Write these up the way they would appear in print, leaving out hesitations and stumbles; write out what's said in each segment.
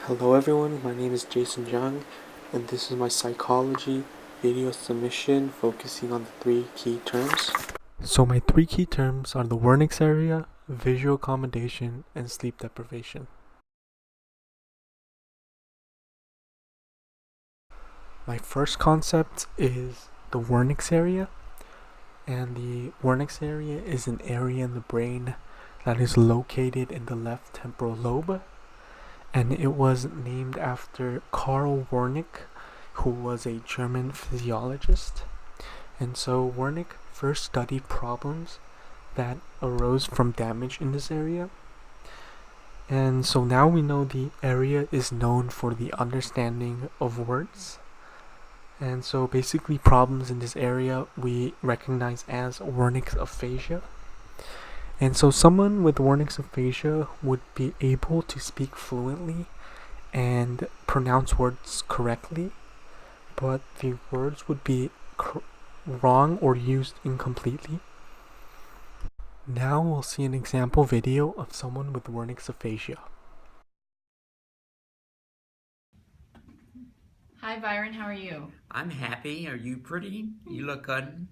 Hello everyone, my name is Jason Jung, and this is my psychology video submission focusing on the three key terms. So my three key terms are the Wernicke's area, visual accommodation, and sleep deprivation. My first concept is the Wernicke's area, and the Wernicke's area is an area in the brain that is located in the left temporal lobe, and it was named after Karl Wernicke, who was a German physiologist. And so Wernicke first studied problems that arose from damage in this area. And so now we know the area is known for the understanding of words. And so basically problems in this area we recognize as Wernicke's aphasia. And so someone with Wernicke's aphasia would be able to speak fluently and pronounce words correctly, but the words would be wrong or used incompletely. Now we'll see an example video of someone with Wernicke's aphasia. Hi Byron, how are you? I'm happy. Are you pretty? You look good.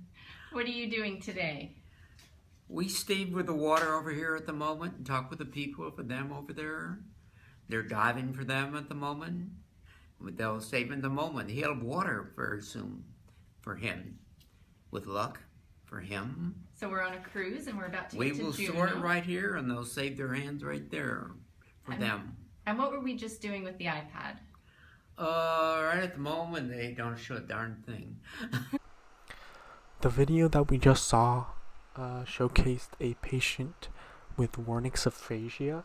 What are you doing today? We stayed with the water over here at the moment and talked with the people for them over there. They're diving for them at the moment. They'll save in the moment. He'll have water very soon for him. With luck for him. So we're on a cruise and we're about to We get to will Juneau. store it right here and they'll save their hands right there for them. And what were we just doing with the iPad? Right at the moment they don't show a darn thing. The video that we just saw showcased a patient with Wernicke's aphasia.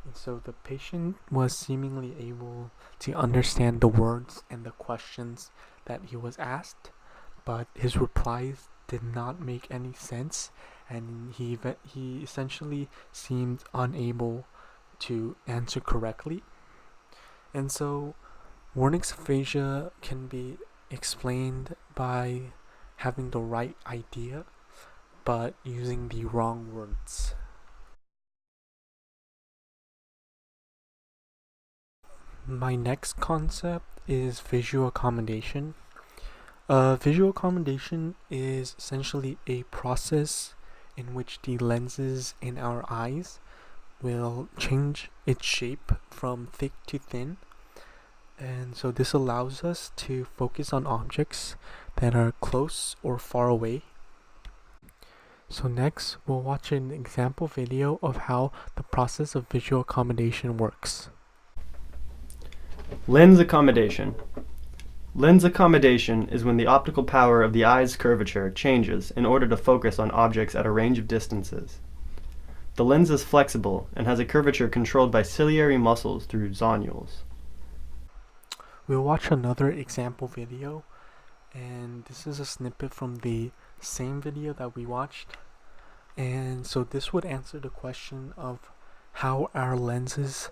And so the patient was seemingly able to understand the words and the questions that he was asked, but his replies did not make any sense, and he essentially seemed unable to answer correctly. And so Wernicke's aphasia can be explained by having the right idea but using the wrong words. My next concept is visual accommodation. Visual accommodation is essentially a process in which the lenses in our eyes will change its shape from thick to thin. And so this allows us to focus on objects that are close or far away. So next, we'll watch an example video of how the process of visual accommodation works. Lens accommodation. Lens accommodation is when the optical power of the eye's curvature changes in order to focus on objects at a range of distances. The lens is flexible and has a curvature controlled by ciliary muscles through zonules. We'll watch another example video, and this is a snippet from the same video that we watched. And so this would answer the question of how our lenses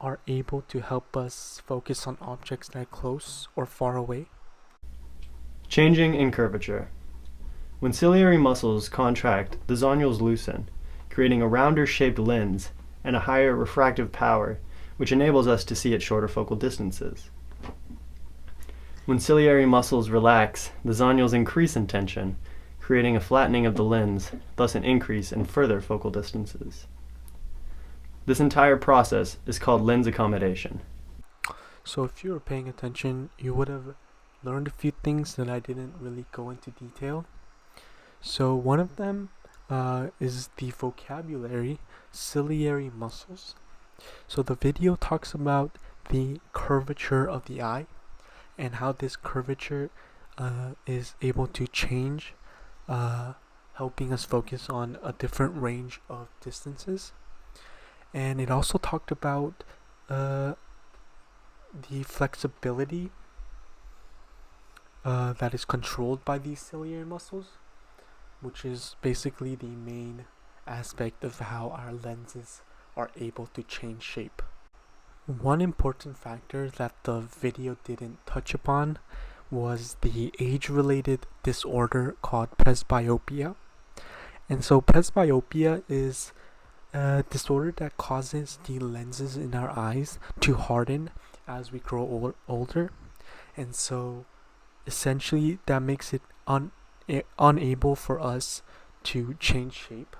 are able to help us focus on objects that are close or far away. Changing in curvature. When ciliary muscles contract, the zonules loosen, creating a rounder shaped lens and a higher refractive power, which enables us to see at shorter focal distances. When ciliary muscles relax, the zonules increase in tension, creating a flattening of the lens, thus an increase in further focal distances. This entire process is called lens accommodation. So if you were paying attention, you would have learned a few things that I didn't really go into detail. So one of them is the vocabulary ciliary muscles. So the video talks about the curvature of the eye and how this curvature is able to change, helping us focus on a different range of distances. And it also talked about the flexibility that is controlled by these ciliary muscles, which is basically the main aspect of how our lenses are able to change shape. One important factor that the video didn't touch upon was the age-related disorder called presbyopia. And so presbyopia is a disorder that causes the lenses in our eyes to harden as we grow older, and so essentially that makes it unable for us to change shape.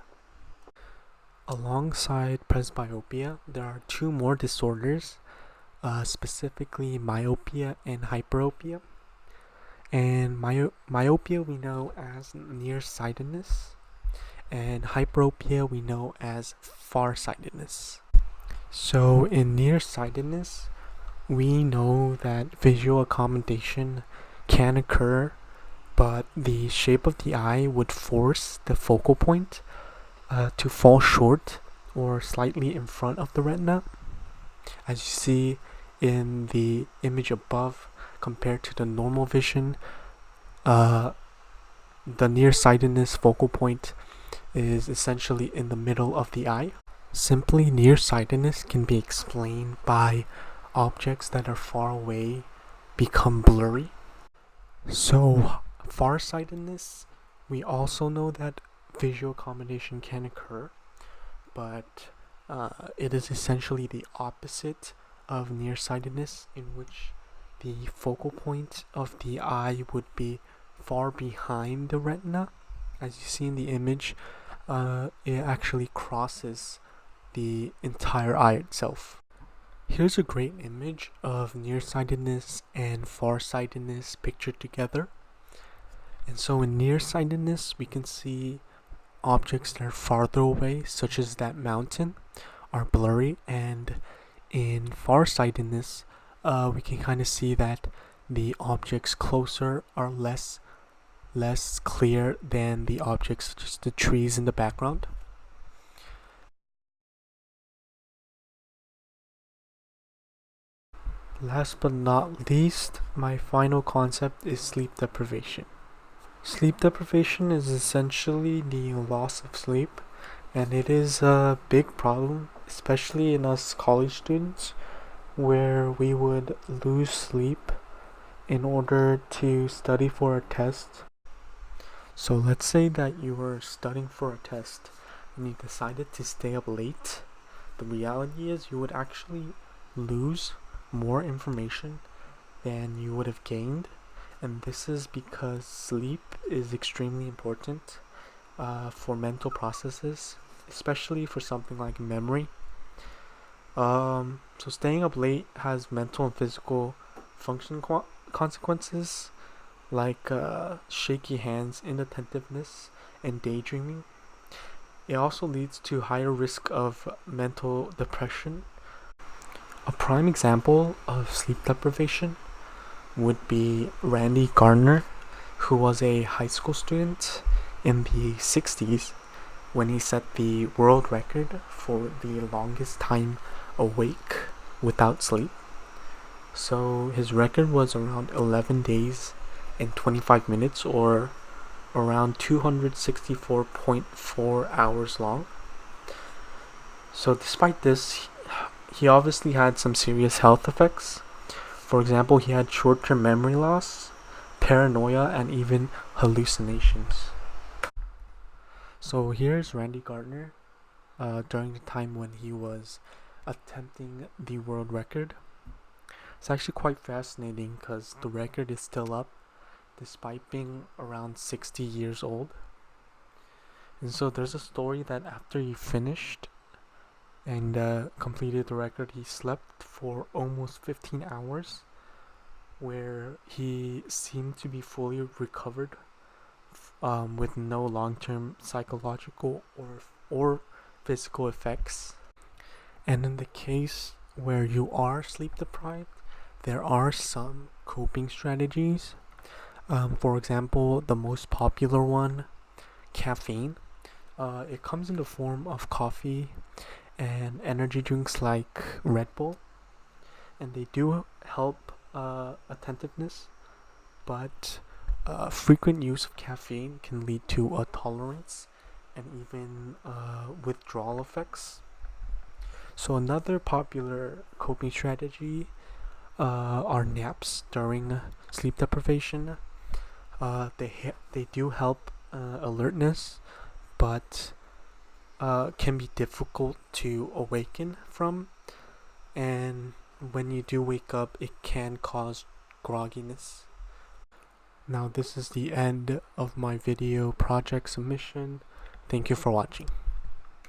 Alongside presbyopia, there are two more disorders, specifically myopia and hyperopia. And myopia we know as nearsightedness, and hyperopia we know as farsightedness. So in nearsightedness, we know that visual accommodation can occur, but the shape of the eye would force the focal point to fall short or slightly in front of the retina. As you see in the image above, compared to the normal vision, the nearsightedness focal point is essentially in the middle of the eye. Simply, nearsightedness can be explained by objects that are far away become blurry. So, farsightedness, we also know that visual accommodation can occur, but it is essentially the opposite of nearsightedness, in which the focal point of the eye would be far behind the retina. As you see in the image, it actually crosses the entire eye itself. Here's a great image of nearsightedness and farsightedness pictured together. And so in nearsightedness, we can see objects that are farther away, such as that mountain, are blurry, and in farsightedness, we can kind of see that the objects closer are less clear than the objects, just the trees in the background. Last but not least, my final concept is sleep deprivation. Sleep deprivation is essentially the loss of sleep, and it is a big problem, especially in us college students, where we would lose sleep in order to study for a test. So let's say that you were studying for a test and you decided to stay up late. The reality is you would actually lose more information than you would have gained, and this is because sleep is extremely important for mental processes, especially for something like memory. So staying up late has mental and physical function consequences, like shaky hands, inattentiveness, and daydreaming. It also leads to higher risk of mental depression. A prime example of sleep deprivation would be Randy Gardner, who was a high school student in the 60s when he set the world record for the longest time awake without sleep. So his record was around 11 days and 25 minutes, or around 264.4 hours long. So despite this, he obviously had some serious health effects. For example, he had short-term memory loss, paranoia, and even hallucinations. So here's Randy Gardner during the time when he was attempting the world record. It's actually quite fascinating because the record is still up despite being around 60 years old. And so there's a story that after he finished and completed the record, he slept for almost 15 hours, where he seemed to be fully recovered with no long-term psychological or physical effects. And in the case where you are sleep deprived, there are some coping strategies. For example, the most popular one, caffeine. It comes in the form of coffee and energy drinks like Red Bull, and they do help attentiveness, but frequent use of caffeine can lead to a tolerance and even withdrawal effects. So another popular coping strategy are naps during sleep deprivation. They do help alertness, but can be difficult to awaken from, and when you do wake up, it can cause grogginess. Now, this is the end of my video project submission. Thank you for watching.